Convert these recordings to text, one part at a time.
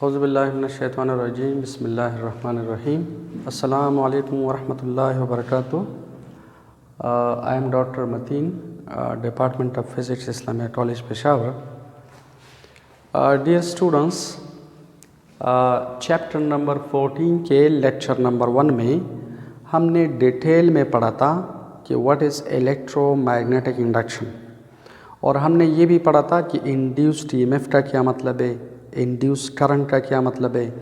औज़ुबिल्लाहिमिनश्शैतानिर्रजीम बिस्मिल्लाहिर्रहमानिर्रहीम अस्सलामु अलैकुम वरहमतुल्लाहि वबरकातुहू। I am Dr. Mateen, Department of Physics, Islamia College, Peshawar. Dear students, chapter number 14 के लेक्चर नंबर 1 में हमने डिटेल में पढ़ा था कि व्हाट इज़ इलेक्ट्रोमैग्नेटिक इंडक्शन, और हमने ये भी पढ़ा था कि इंड्यूस्ड ईएमएफ का क्या मतलब है, इंड्यूस्ड करंट का क्या मतलब है,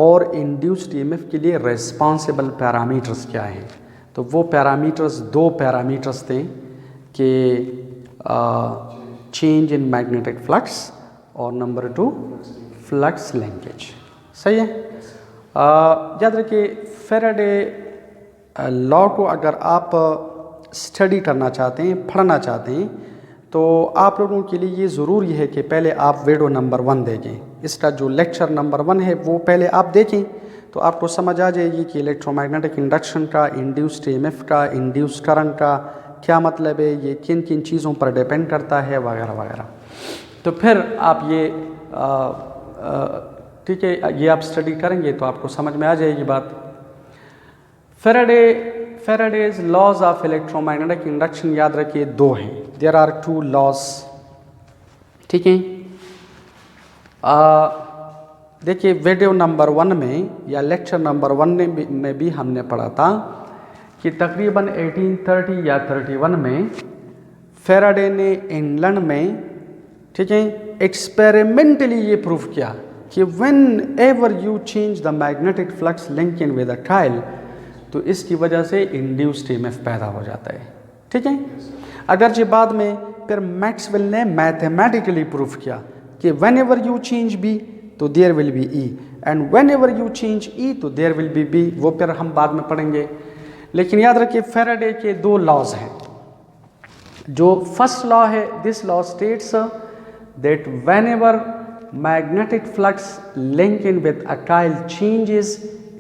और इंड्यूस्ड ईएमएफ के लिए रिस्पॉन्सिबल पैरामीटर्स क्या हैं। तो वो पैरामीटर्स दो पैरामीटर्स थे कि चेंज इन मैग्नेटिक फ्लक्स और नंबर 2 फ्लक्स लिंकेज। सही है। याद रखिए, फैराडे लॉ को अगर आप स्टडी करना चाहते हैं, पढ़ना चाहते हैं, तो आप लोगों के लिए ये ज़रूरी है कि पहले आप वीडियो नंबर 1 देखें। इसका जो लेक्चर नंबर 1 है वो पहले आप देखें, तो आपको समझ आ जाएगी कि इलेक्ट्रोमैग्नेटिक इंडक्शन का, इंड्यूस्ड ईएमएफ का, इंड्यूस्ड करंट का क्या मतलब है, ये किन किन चीज़ों पर डिपेंड करता है वगैरह वगैरह। तो फिर आप ये ठीक है, ये आप स्टडी करेंगे तो आपको समझ में आ जाएगी बात। Faraday's laws of electromagnetic induction याद रखिए दो हैं। There are 2 laws. ठीक है। देखिए, वीडियो नंबर 1 में या लेक्चर नंबर 1 में भी हमने पढ़ा था कि तकरीबन 1830 या 31 में फैराडे ने इंग्लैंड में, ठीक है, एक्सपेरिमेंटली ये प्रूव किया कि whenever you change the magnetic flux linking with a coil, तो इसकी वजह से इंड्यूस्ड ईएमएफ पैदा हो जाता है। ठीक है। अगरचे बाद में फिर मैक्सवेल ने मैथमेटिकली प्रूफ किया कि whenever you change B तो there will be E, and whenever you change E तो देयर विल बी बी। वो फिर हम बाद में पढ़ेंगे। लेकिन याद रखिए, फैराडे के 2 लॉज हैं। जो फर्स्ट लॉ है, this law states that when ever magnetic flux link in with a coil changes,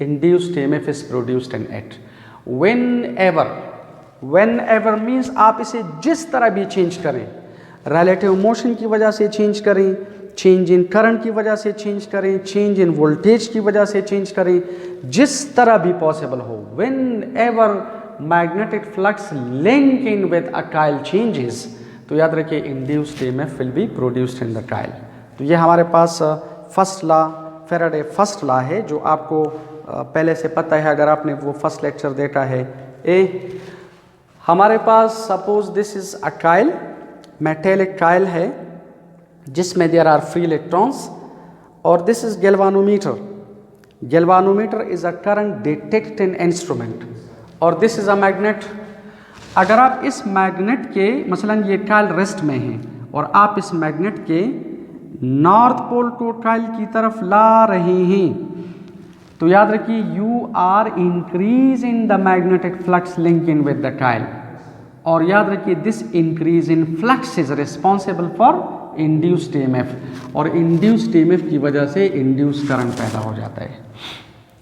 induced EMF is produced in it. Whenever means आप इसे जिस तरह भी चेंज करें, रिलेटिव मोशन की वजह से चेंज करें, चेंज इन करंट की वजह से चेंज करें, चेंज इन वोल्टेज की वजह से चेंज करें, जिस तरह भी पॉसिबल हो, whenever magnetic flux link in with a coil changes, तो याद रखिए induced EMF will be produced in the coil। तो ये हमारे पास first law, Faraday first law है, जो आपको पहले से पता है अगर आपने वो फर्स्ट लेक्चर देखा है। हमारे पास suppose this is a coil, metallic coil है जिसमें देयर आर फ्री इलेक्ट्रॉन्स, और this is galvanometer. Galvanometer is a current detecting instrument, और दिस इज अ मैग्नेट। अगर आप इस मैग्नेट के, मसलन ये कॉइल रेस्ट में है, और आप इस मैग्नेट के नॉर्थ पोल को कॉइल की तरफ ला रहे हैं, तो याद रखिए you are increase in the magnetic flux linking with the coil, और याद रखिए this increase in flux is responsible for induced EMF, और इंड्यूस्ड ईएमएफ की वजह से इंड्यूस्ड करंट पैदा हो जाता है।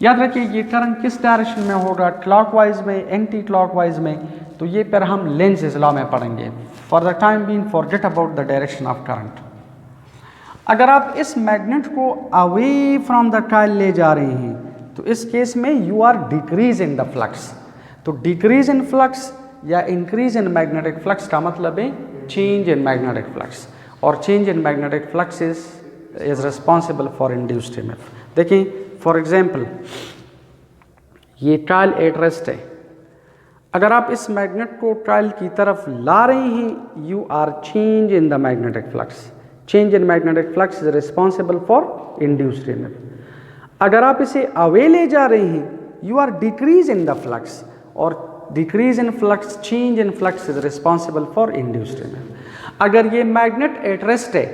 याद रखिए ये करंट किस डायरेक्शन में होगा, क्लॉकवाइज में, एंटी क्लॉकवाइज में, तो ये पर हम लेंज़ लॉ में पढ़ेंगे। For the time being forget about the direction of current. अगर आप इस मैग्नेट को अवे फ्रॉम द कॉइल ले जा रहे हैं, तो इस केस में you are decrease in the flux. तो डिक्रीज इन फ्लक्स या इंक्रीज इन मैग्नेटिक फ्लक्स का मतलब है चेंज इन मैग्नेटिक फ्लक्स, और change in magnetic flux is responsible for induced EMF. देखिए फॉर एग्जांपल, ये कॉइल एट रेस्ट है। अगर आप इस मैग्नेट को कॉइल की तरफ ला रहे हैं, you are change in the magnetic flux. Change in magnetic flux is responsible for induced EMF. अगर आप इसे अवे ले जा रहे हैं, you are decrease in the flux, और decrease in flux, change in flux is responsible for induced EMF. अगर ये मैग्नेट एट रेस्ट है,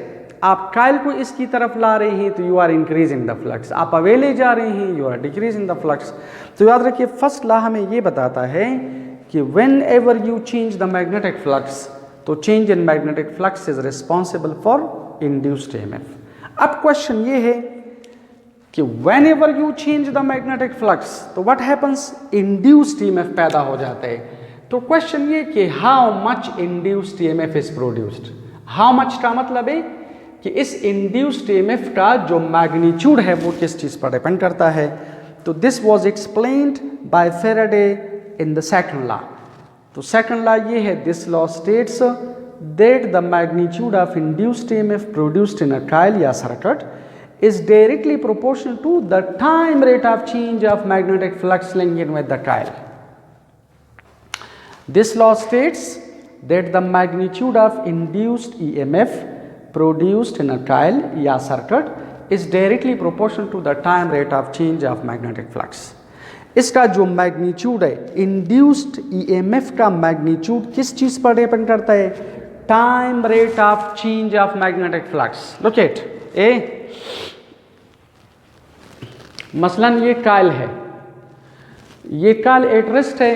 आप कॉइल को इसकी तरफ ला रहे हैं, तो you are increase in the flux. आप अवे ले जा रहे हैं, you are decrease in the flux. तो याद रखिए फर्स्ट लॉ हमें ये बताता है कि whenever you change the magnetic flux, तो change in magnetic flux is responsible for induced EMF. अब क्वेश्चन ये है कि whenever you change the magnetic flux, तो व्हाट हैपन्स, इंड्यूस्ड ईएमएफ पैदा हो जाता है। तो क्वेश्चन ये कि how much induced EMF is produced. How much का मतलब है कि इस इंड्यूस्ड ईएमएफ का जो मैग्नीट्यूड है वो किस चीज़ पर डिपेंड करता है। तो this was explained bye Faraday in the second law. तो सेकंड लॉ ये है, this law states that the magnitude of induced EMF produced in a coil या circuit is directly proportional to the time rate of change of magnetic flux linked with the coil. This law states that the magnitude of induced EMF produced in a coil या circuit is directly proportional to the time rate of change of magnetic flux. इसका जो magnitude है, induced EMF का magnitude किस चीज पर depend करता है? Time rate of change of magnetic flux. Look at a, मसलन ये कायल है, ये कायल एट रेस्ट है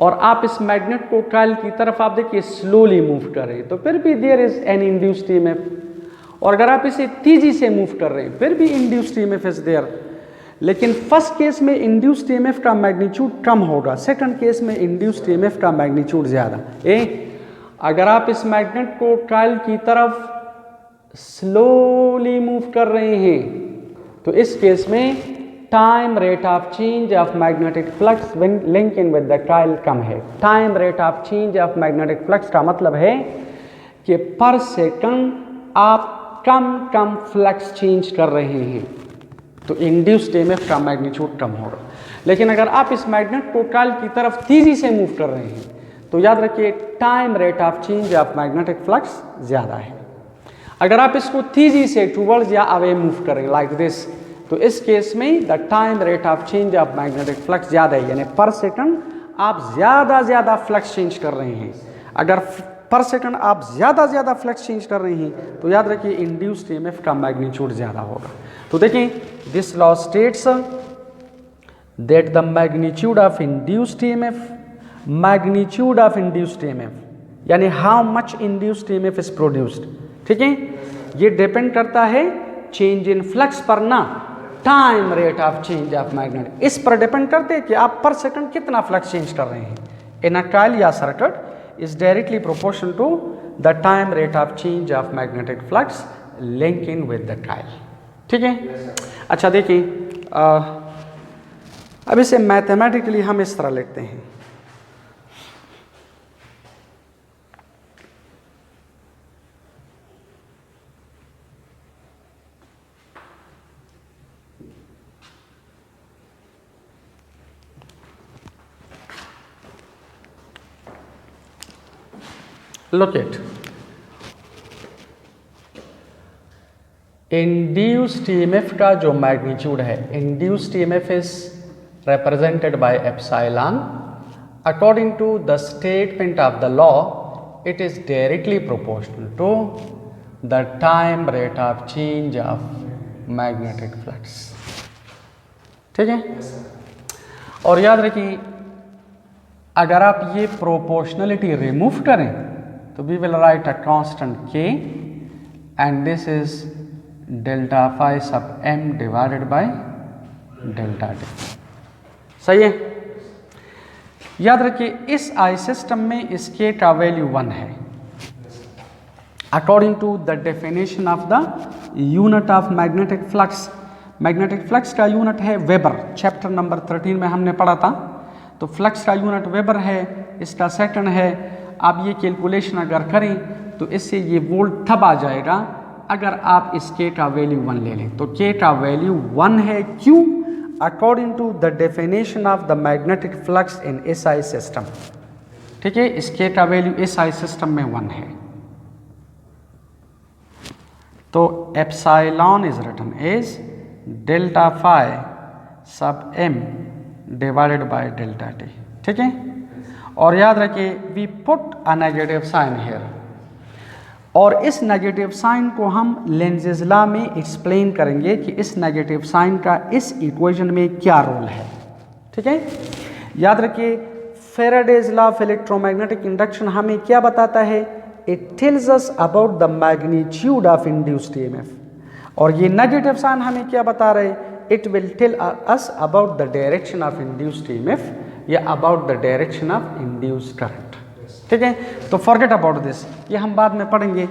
और आप इस मैग्नेट को कायल की तरफ आप देखिए स्लोली मूव कर रहे हैं, तो फिर भी there is an induced EMF. और अगर आप इसे तेजी से मूव कर रहे हैं फिर भी इंड्यूस्ड ईएमएफ इज देयर। लेकिन फर्स्ट केस में इंड्यूस्ड ईएमएफ का मैग्नीट्यूड कम होगा, सेकंड केस में इंड्यूस्ड ईएमएफ का मैग्नीट्यूड ज़्यादा। अगर आप इस मैग्नेट को कायल की तरफ स्लोली मूव कर रहे हैं तो इस केस में time rate of change of magnetic flux when linking with the coil कम है। Time rate of change of magnetic flux का मतलब है कि पर सेकंड आप कम फ्लक्स चेंज कर रहे हैं तो इंड्यूस्ड ईएमएफ का मैग्नीट्यूड कम होगा। लेकिन अगर आप इस मैग्नेट को कॉइल की तरफ तेजी से मूव कर रहे हैं तो याद रखिए time rate of change of magnetic flux ज़्यादा है। अगर आप इसको तेजी से टूवर्ड्स या अवे मूव करें लाइक दिस, तो इस केस में the time rate of change of magnetic flux ज़्यादा है, यानी पर सेकंड आप ज़्यादा फ्लक्स चेंज कर रहे हैं। अगर पर सेकंड आप ज़्यादा फ्लक्स चेंज कर रहे हैं तो याद रखिए इंड्यूस्ड ईएमएफ का मैग्नीट्यूड ज़्यादा होगा। तो देखिए this law states that the magnitude of induced EMF, magnitude of induced EMF यानी how much induced EMF is produced, ठीक है, ये डिपेंड करता है चेंज इन फ्लक्स पर ना time rate of change of magnet. इस पर डिपेंड करते हैं कि आप पर सेकंड कितना फ्लक्स चेंज कर रहे हैं। इन अ कॉइल या circuit is directly proportional to the time rate of change of magnetic flux linking with the coil, ठीक है। अच्छा देखिए अब इसे मैथमेटिकली हम इस तरह लिखते हैं। Look at इंड्यूस्ड ईएमएफ का जो मैग्नीट्यूड है, induced EMF is represented by epsilon. According to the statement of the law, it is directly proportional to the time rate of change of magnetic flux. ठीक है, और याद रखिए अगर आप ये प्रोपोर्शनलिटी रिमूव करें तो we will write a constant k and this is delta phi sub m divided by delta t। सही है, याद रखिए इस आई सिस्टम में इस k का वैल्यू 1 है according to the definition of the unit of magnetic flux. Magnetic flux का यूनिट है वेबर, चैप्टर नंबर 13 में हमने पढ़ा था। तो फ्लक्स का यूनिट वेबर है, इसका सेकंड है। आप ये कैलकुलेशन अगर करें तो इससे ये वोल्ट तब आ जाएगा अगर आप इस k का वैल्यू 1 ले लें। तो k का वैल्यू 1 है, क्यों? According to the definition of the magnetic flux in SI system, ठीक है। इस k का वैल्यू SI सिस्टम में 1 है। तो epsilon is written as delta phi sub m divided by delta t, ठीक है। और याद रखिए we put a negative sign here, और इस नेगेटिव साइन को हम लेंज़ेज़ लॉ में एक्सप्लेन करेंगे कि इस नेगेटिव साइन का इस इक्वेशन में क्या रोल है, ठीक है। याद रखिए Faraday's law of electromagnetic induction हमें क्या बताता है? It tells us about the magnitude of induced EMF, और ये नेगेटिव साइन हमें क्या बता रहे हैं? It will tell us about the direction of induced EMF या about the direction of induced current, ठीक है। तो फॉरगेट अबाउट दिस, ये हम बाद में पढ़ेंगे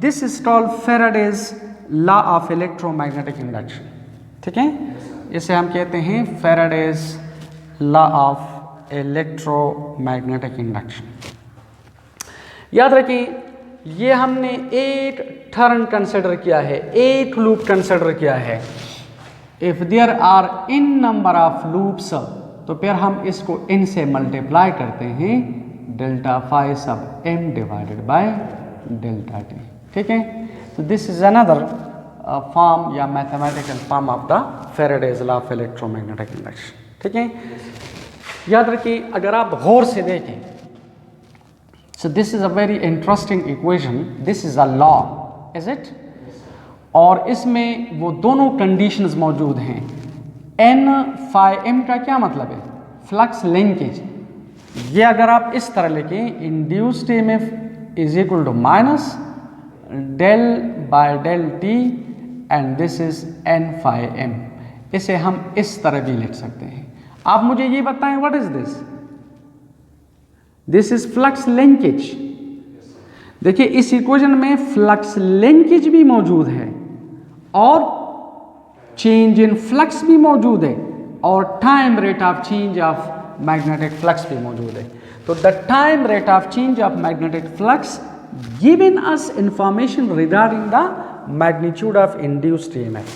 this is called Faraday's law of electromagnetic induction, ठीक है, इसे हम कहते हैं Faraday's law of electromagnetic induction. याद रखिए ये हमने एक टर्न कंसिडर किया है, एक लूप कंसिडर किया है। If there are n number of loops तो फिर हम इसको इन से मल्टीप्लाई करते हैं, delta phi sub m divided by delta t, ठीक है। तो दिस इज अनदर फॉर्म या mathematical form of the Faraday's law of electromagnetic induction, ठीक है। याद रखिए अगर आप गौर से देखें, so this is a very interesting equation, this is a law, is it? और इसमें वो दोनों कंडीशंस मौजूद हैं। n फाई m का क्या मतलब है? Flux linkage. ये अगर आप इस तरह लिखें, induced EMF is equal to minus del by del t and this is n phi m। इसे हम इस तरह भी लिख सकते हैं। आप मुझे ये बताएं what is this? This is flux linkage. देखिए इस इक्वेशन में फ्लक्स लिंकेज भी मौजूद है और चेंज इन फ्लक्स भी मौजूद है और time rate of change of magnetic flux भी मौजूद है। तो the time rate of change of magnetic flux given us information regarding the magnitude of induced EMF,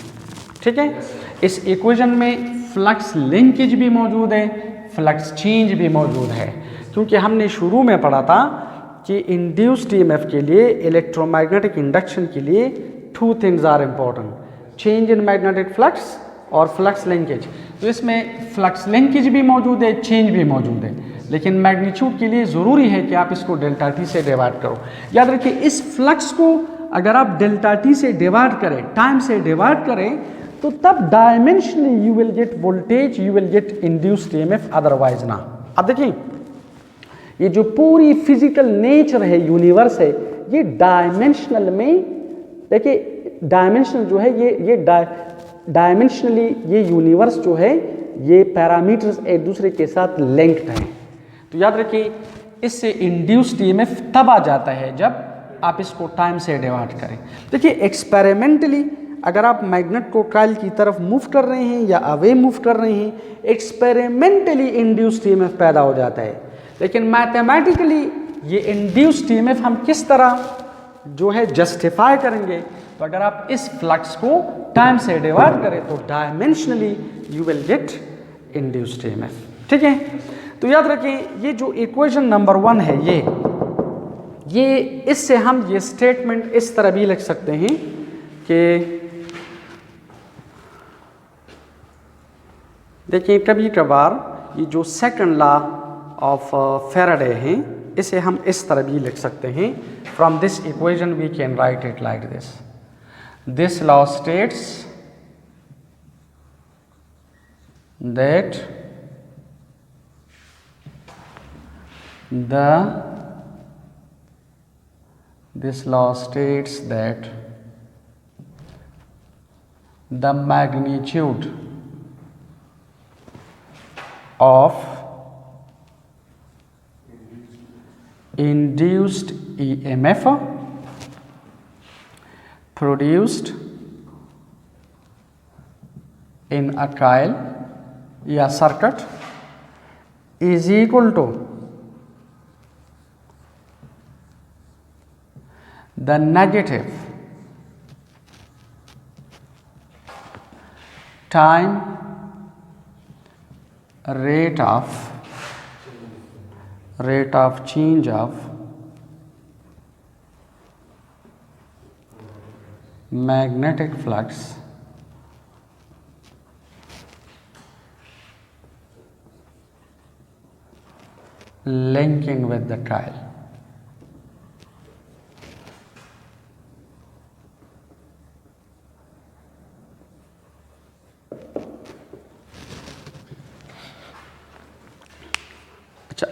ठीक है। इस इक्वेशन में फ्लक्स लिंकेज भी मौजूद है, फ्लक्स चेंज भी मौजूद है, क्योंकि हमने शुरू में पढ़ा था कि इंड्यूस्ड EMF के लिए, इलेक्ट्रोमैग्नेटिक इंडक्शन के लिए two things are important, change in magnetic flux और फ्लक्स लिंकेज। तो इसमें फ्लक्स लिंकेज भी मौजूद है, चेंज भी मौजूद है, लेकिन मैग्नीट्यूड के लिए ज़रूरी है कि आप इसको डेल्टा t से डिवाइड करो। याद रखिए इस फ्लक्स को अगर आप डेल्टा t से डिवाइड करें, टाइम से डिवाइड करें, तो तब dimensionally you will get voltage, you will get induced EMF, otherwise ना। अब देखिए ये जो पूरी फिजिकल नेचर है, यूनिवर्स है, ये डायमेंशनल में, देखिए डायमेंशनल जो है ये डायमेंशनली ये यूनिवर्स जो है ये पैरामीटर्स एक दूसरे के साथ लिंक्ड हैं। तो याद रखिए इससे इंड्यूस्ड EMF तब आ जाता है जब आप इसको टाइम से डिवाइड करें। देखिए एक्सपेरिमेंटली अगर आप मैग्नेट को कॉइल की तरफ मूव कर रहे हैं या अवे मूव कर रहे हैं, एक्सपेरिमेंटली इंड्यूस्ड EMF पैदा हो जाता है, लेकिन मैथमेटिकली ये इंड्यूस्ड EMF हम किस तरह जो है जस्टिफाई करेंगे? तो अगर आप इस फ्लक्स को टाइम से डिवाइड करें तो dimensionally you will get induced EMF, ठीक है। तो याद रखें ये जो इक्वेशन नंबर 1 है, ये इससे हम ये स्टेटमेंट इस तरह भी लिख सकते हैं कि देखिए कभी कभार ये जो सेकंड लॉ ऑफ फेराडे है इसे हम इस तरह भी लिख सकते हैं। From this equation we can write it like this, this law states that this law states that the magnitude of induced EMF produced in a coil या circuit is equal to the negative time rate of change of magnetic flux linking with the coil.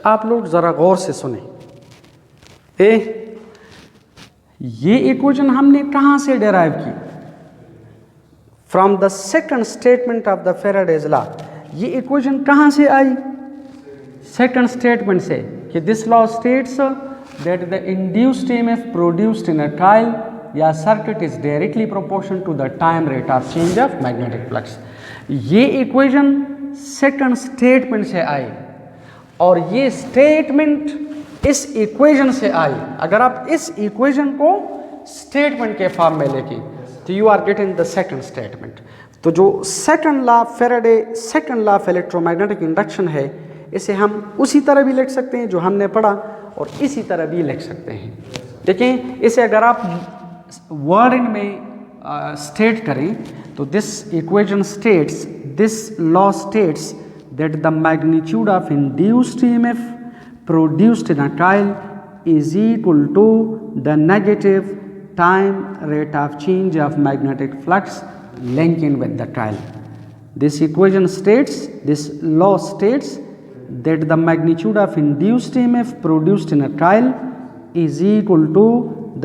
आप लोग जरा गौर से सुने, ये equation हमने कहां से डेराइव की? From the second statement of the Faraday's law. ये इक्वेशन कहां से आई? सेकंड स्टेटमेंट से कि this law states that the induced EMF produced in a coil या circuit is directly proportional to the time rate of change of magnetic flux. ये equation second statement से आई और ये स्टेटमेंट इस इक्वेशन से आई। अगर आप इस इक्वेशन को स्टेटमेंट के फॉर्म में लेके तो you are getting the second statement. तो जो second law Faraday second law of electromagnetic induction है, इसे हम उसी तरह भी लिख सकते हैं जो हमने पढ़ा और इसी तरह भी लिख सकते हैं। देखें, इसे अगर आप वर्डिंग में स्टेट करें तो this equation states, this law states that the magnitude of induced EMF produced in a coil is equal to the negative time rate of change of magnetic flux linking with the coil. This equation states, this law states that the magnitude of induced EMF produced in a coil is equal to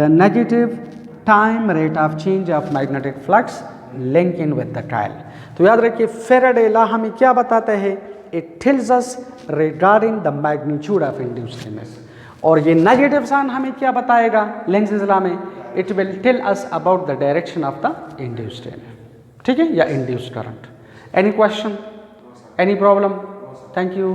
the negative time rate of change of magnetic flux linking with the coil. तो याद रखिए Faraday law हमें क्या बताता है? It tells us regarding the magnitude of induced EMF. और ये negative sign हमें क्या बताएगा लेंज़ लॉ में? It will tell us about the direction of the induced EMF. ठीक है, या induced current. Any question, any problem? Thank you.